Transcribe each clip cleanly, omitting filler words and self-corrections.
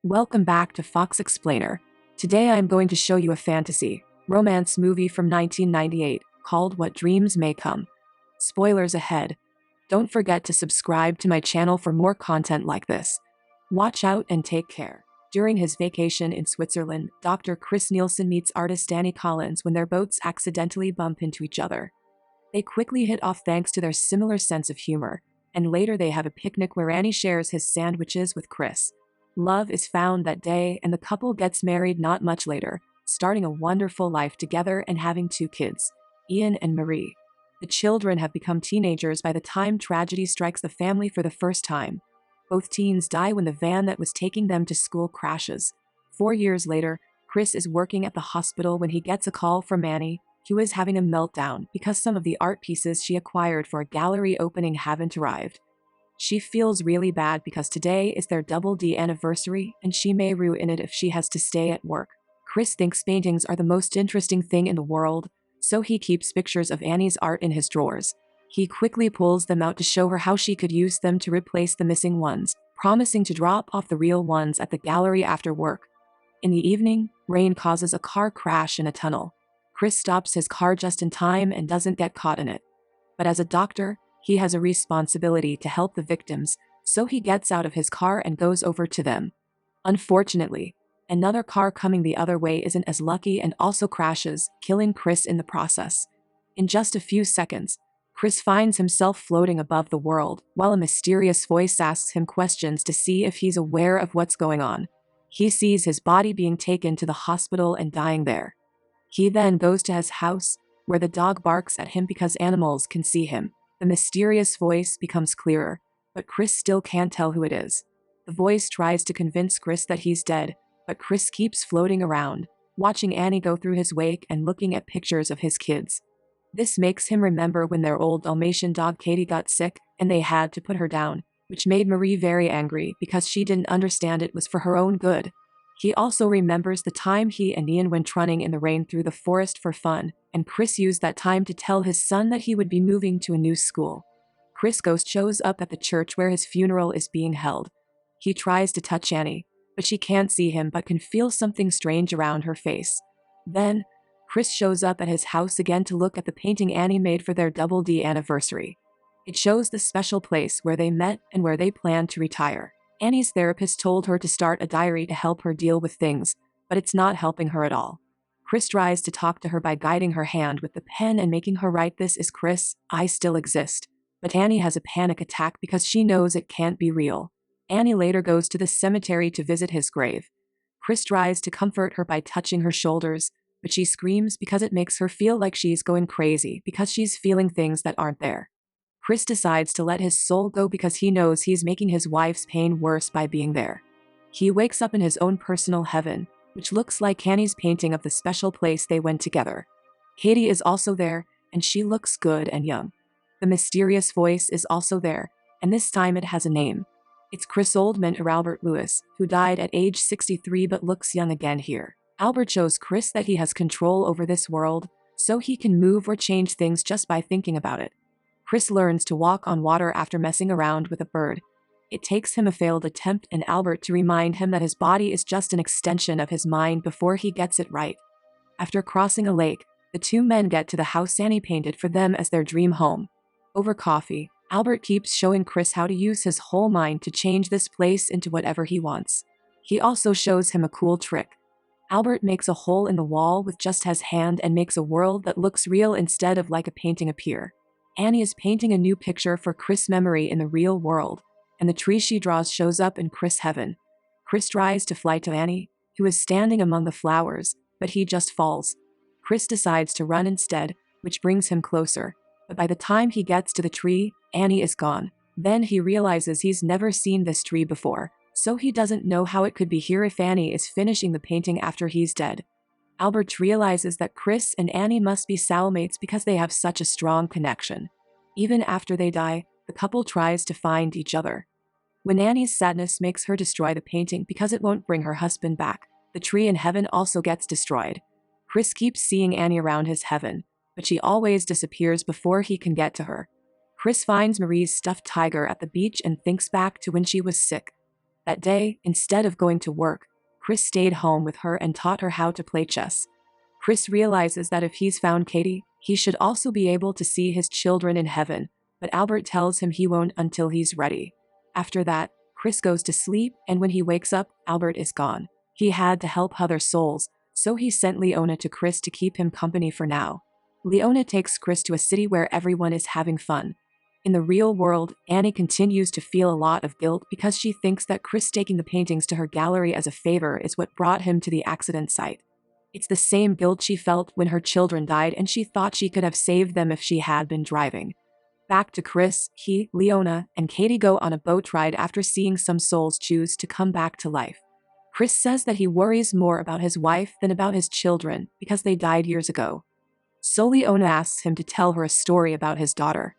Welcome back to Fox Explainer. Today I am going to show you a fantasy romance movie from 1998 called What Dreams May Come. Spoilers ahead. Don't forget to subscribe to my channel for more content like this. Watch out and take care. During his vacation in Switzerland, Dr. Chris Nielsen meets artist Danny Collins when their boats accidentally bump into each other. They quickly hit off thanks to their similar sense of humor, and later they have a picnic where Annie shares his sandwiches with Chris. Love is found that day, and the couple gets married not much later, starting a wonderful life together and having 2 kids, Ian and Marie. The children have become teenagers by the time tragedy strikes the family for the first time. Both teens die when the van that was taking them to school crashes. 4 years later, Chris is working at the hospital when he gets a call from Annie, who is having a meltdown because some of the art pieces she acquired for a gallery opening haven't arrived. She feels really bad because today is their double D anniversary and she may ruin it if she has to stay at work. Chris thinks paintings are the most interesting thing in the world, so he keeps pictures of Annie's art in his drawers. He quickly pulls them out to show her how she could use them to replace the missing ones, promising to drop off the real ones at the gallery after work. In the evening, rain causes a car crash in a tunnel. Chris stops his car just in time and doesn't get caught in it. But as a doctor, he has a responsibility to help the victims, so he gets out of his car and goes over to them. Unfortunately, another car coming the other way isn't as lucky and also crashes, killing Chris in the process. In just a few seconds, Chris finds himself floating above the world, while a mysterious voice asks him questions to see if he's aware of what's going on. He sees his body being taken to the hospital and dying there. He then goes to his house, where the dog barks at him because animals can see him. The mysterious voice becomes clearer, but Chris still can't tell who it is. The voice tries to convince Chris that he's dead, but Chris keeps floating around, watching Annie go through his wake and looking at pictures of his kids. This makes him remember when their old Dalmatian dog Katie got sick and they had to put her down, which made Marie very angry because she didn't understand it was for her own good. He also remembers the time he and Ian went running in the rain through the forest for fun, and Chris used that time to tell his son that he would be moving to a new school. Chris Ghost shows up at the church where his funeral is being held. He tries to touch Annie, but she can't see him but can feel something strange around her face. Then, Chris shows up at his house again to look at the painting Annie made for their double D anniversary. It shows the special place where they met and where they plan to retire. Annie's therapist told her to start a diary to help her deal with things, but it's not helping her at all. Chris tries to talk to her by guiding her hand with the pen and making her write, "This is Chris, I still exist." But Annie has a panic attack because she knows it can't be real. Annie later goes to the cemetery to visit his grave. Chris tries to comfort her by touching her shoulders, but she screams because it makes her feel like she's going crazy because she's feeling things that aren't there. Chris decides to let his soul go because he knows he's making his wife's pain worse by being there. He wakes up in his own personal heaven, which looks like Annie's painting of the special place they went together. Katie is also there, and she looks good and young. The mysterious voice is also there, and this time it has a name. It's Chris Oldman or Albert Lewis, who died at age 63 but looks young again here. Albert shows Chris that he has control over this world, so he can move or change things just by thinking about it. Chris learns to walk on water after messing around with a bird. It takes him a failed attempt and Albert to remind him that his body is just an extension of his mind before he gets it right. After crossing a lake, the 2 men get to the house Annie painted for them as their dream home. Over coffee, Albert keeps showing Chris how to use his whole mind to change this place into whatever he wants. He also shows him a cool trick. Albert makes a hole in the wall with just his hand and makes a world that looks real instead of like a painting appear. Annie is painting a new picture for Chris' memory in the real world, and the tree she draws shows up in Chris' heaven. Chris tries to fly to Annie, who is standing among the flowers, but he just falls. Chris decides to run instead, which brings him closer, but by the time he gets to the tree, Annie is gone. Then he realizes he's never seen this tree before, so he doesn't know how it could be here if Annie is finishing the painting after he's dead. Albert realizes that Chris and Annie must be soulmates because they have such a strong connection. Even after they die, the couple tries to find each other. When Annie's sadness makes her destroy the painting because it won't bring her husband back, the tree in heaven also gets destroyed. Chris keeps seeing Annie around his heaven, but she always disappears before he can get to her. Chris finds Marie's stuffed tiger at the beach and thinks back to when she was sick. That day, instead of going to work, Chris stayed home with her and taught her how to play chess. Chris realizes that if he's found Katie, he should also be able to see his children in heaven, but Albert tells him he won't until he's ready. After that, Chris goes to sleep, and when he wakes up, Albert is gone. He had to help other souls, so he sent Leona to Chris to keep him company for now. Leona takes Chris to a city where everyone is having fun. In the real world, Annie continues to feel a lot of guilt because she thinks that Chris taking the paintings to her gallery as a favor is what brought him to the accident site. It's the same guilt she felt when her children died, and she thought she could have saved them if she had been driving. Back to Chris, he, Leona, and Katie go on a boat ride after seeing some souls choose to come back to life. Chris says that he worries more about his wife than about his children because they died years ago. So Leona asks him to tell her a story about his daughter.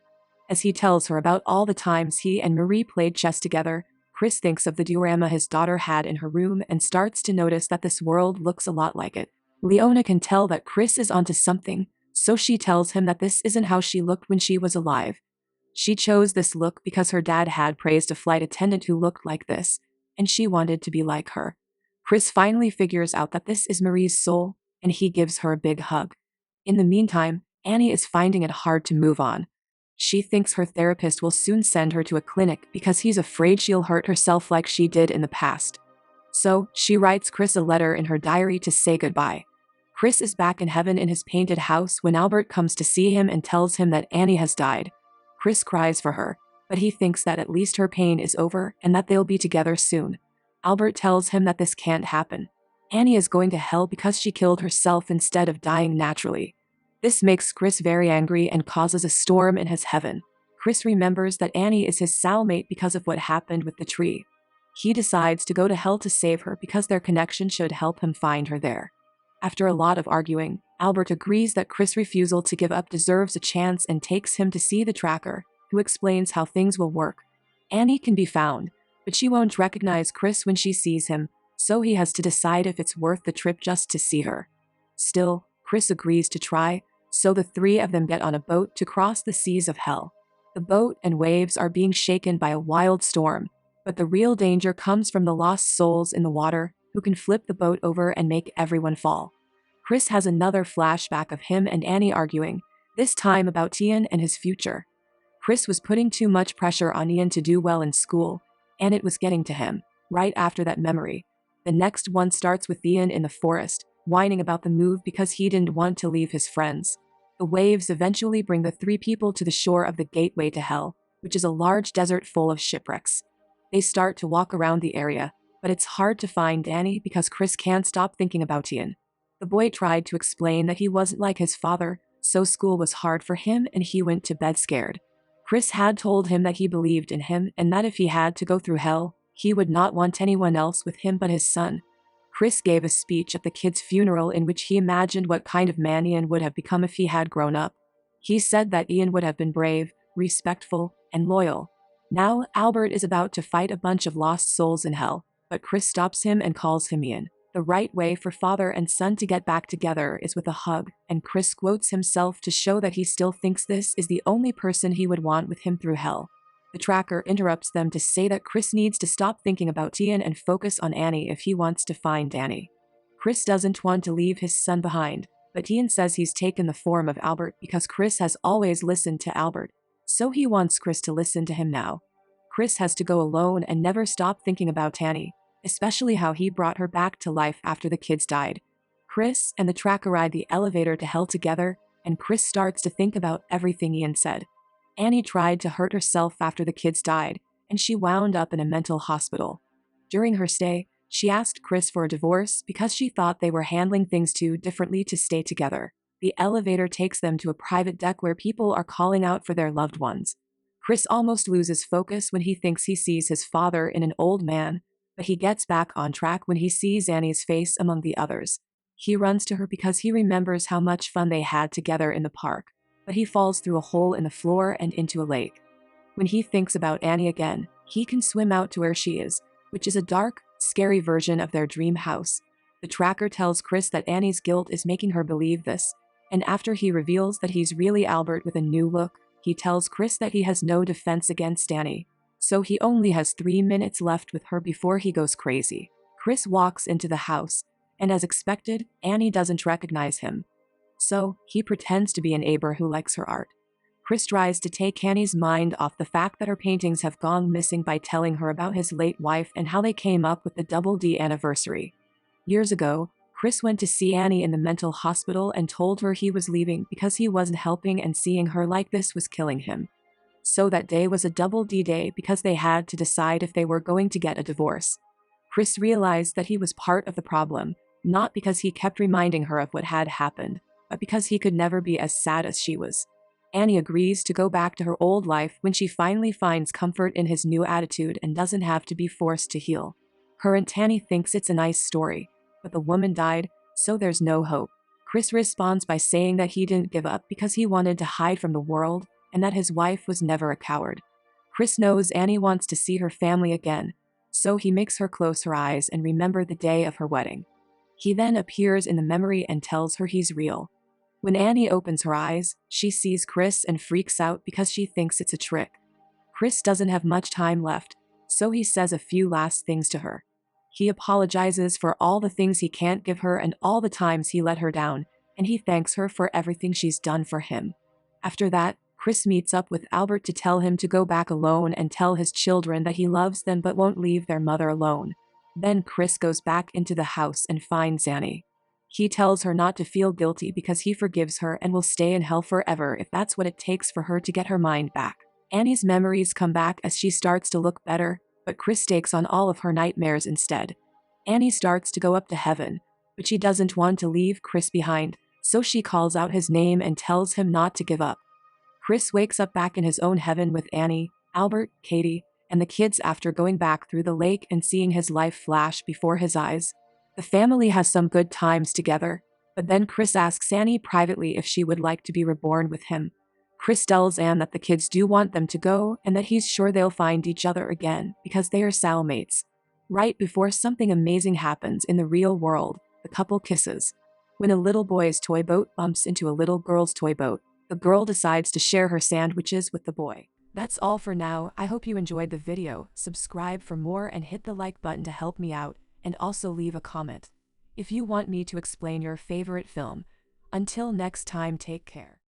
As he tells her about all the times he and Marie played chess together, Chris thinks of the diorama his daughter had in her room and starts to notice that this world looks a lot like it. Leona can tell that Chris is onto something, so she tells him that this isn't how she looked when she was alive. She chose this look because her dad had praised a flight attendant who looked like this, and she wanted to be like her. Chris finally figures out that this is Marie's soul, and he gives her a big hug. In the meantime, Annie is finding it hard to move on. She thinks her therapist will soon send her to a clinic because he's afraid she'll hurt herself like she did in the past. So, she writes Chris a letter in her diary to say goodbye. Chris is back in heaven in his painted house when Albert comes to see him and tells him that Annie has died. Chris cries for her, but he thinks that at least her pain is over and that they'll be together soon. Albert tells him that this can't happen. Annie is going to hell because she killed herself instead of dying naturally. This makes Chris very angry and causes a storm in his heaven. Chris remembers that Annie is his soulmate because of what happened with the tree. He decides to go to hell to save her because their connection should help him find her there. After a lot of arguing, Albert agrees that Chris' refusal to give up deserves a chance and takes him to see the tracker, who explains how things will work. Annie can be found, but she won't recognize Chris when she sees him, so he has to decide if it's worth the trip just to see her. Still, Chris agrees to try, so the three of them get on a boat to cross the seas of hell. The boat and waves are being shaken by a wild storm, but the real danger comes from the lost souls in the water who can flip the boat over and make everyone fall. Chris has another flashback of him and Annie arguing, this time about Ian and his future. Chris was putting too much pressure on Ian to do well in school, and it was getting to him. Right after that memory, the next one starts with Ian in the forest, whining about the move because he didn't want to leave his friends. The waves eventually bring the three people to the shore of the gateway to hell, which is a large desert full of shipwrecks. They start to walk around the area, but it's hard to find Annie because Chris can't stop thinking about Ian. The boy tried to explain that he wasn't like his father, so school was hard for him and he went to bed scared. Chris had told him that he believed in him and that if he had to go through hell, he would not want anyone else with him but his son. Chris gave a speech at the kid's funeral in which he imagined what kind of man Ian would have become if he had grown up. He said that Ian would have been brave, respectful, and loyal. Now, Albert is about to fight a bunch of lost souls in hell, but Chris stops him and calls him Ian. The right way for father and son to get back together is with a hug, and Chris quotes himself to show that he still thinks this is the only person he would want with him through hell. The tracker interrupts them to say that Chris needs to stop thinking about Ian and focus on Annie if he wants to find Annie. Chris doesn't want to leave his son behind, but Ian says he's taken the form of Albert because Chris has always listened to Albert, so he wants Chris to listen to him now. Chris has to go alone and never stop thinking about Annie, especially how he brought her back to life after the kids died. Chris and the tracker ride the elevator to hell together, and Chris starts to think about everything Ian said. Annie tried to hurt herself after the kids died, and she wound up in a mental hospital. During her stay, she asked Chris for a divorce because she thought they were handling things too differently to stay together. The elevator takes them to a private deck where people are calling out for their loved ones. Chris almost loses focus when he thinks he sees his father in an old man, but he gets back on track when he sees Annie's face among the others. He runs to her because he remembers how much fun they had together in the park, but he falls through a hole in the floor and into a lake. When he thinks about Annie again, he can swim out to where she is, which is a dark, scary version of their dream house. The tracker tells Chris that Annie's guilt is making her believe this, and after he reveals that he's really Albert with a new look, he tells Chris that he has no defense against Annie. so he only has 3 minutes left with her before he goes crazy. Chris walks into the house, and as expected, Annie doesn't recognize him. So, he pretends to be a neighbor who likes her art. Chris tries to take Annie's mind off the fact that her paintings have gone missing by telling her about his late wife and how they came up with the Double D anniversary. Years ago, Chris went to see Annie in the mental hospital and told her he was leaving because he wasn't helping, and seeing her like this was killing him. So that day was a Double D day because they had to decide if they were going to get a divorce. Chris realized that he was part of the problem, not because he kept reminding her of what had happened, but because he could never be as sad as she was. Annie agrees to go back to her old life when she finally finds comfort in his new attitude and doesn't have to be forced to heal. Her and Tanny thinks it's a nice story, but the woman died, so there's no hope. Chris responds by saying that he didn't give up because he wanted to hide from the world, and that his wife was never a coward. Chris knows Annie wants to see her family again, so he makes her close her eyes and remember the day of her wedding. He then appears in the memory and tells her he's real. When Annie opens her eyes, she sees Chris and freaks out because she thinks it's a trick. Chris doesn't have much time left, so he says a few last things to her. He apologizes for all the things he can't give her and all the times he let her down, and he thanks her for everything she's done for him. After that, Chris meets up with Albert to tell him to go back alone and tell his children that he loves them but won't leave their mother alone. Then Chris goes back into the house and finds Annie. He tells her not to feel guilty because he forgives her and will stay in hell forever if that's what it takes for her to get her mind back. Annie's memories come back as she starts to look better, but Chris takes on all of her nightmares instead. Annie starts to go up to heaven, but she doesn't want to leave Chris behind, so she calls out his name and tells him not to give up. Chris wakes up back in his own heaven with Annie, Albert, Katie, and the kids after going back through the lake and seeing his life flash before his eyes. The family has some good times together, but then Chris asks Annie privately if she would like to be reborn with him. Chris tells Anne that the kids do want them to go and that he's sure they'll find each other again because they are soulmates. Right before something amazing happens in the real world, the couple kisses. When a little boy's toy boat bumps into a little girl's toy boat, the girl decides to share her sandwiches with the boy. That's all for now. I hope you enjoyed the video. Subscribe for more and hit the like button to help me out, and also leave a comment if you want me to explain your favorite film. Until next time, take care.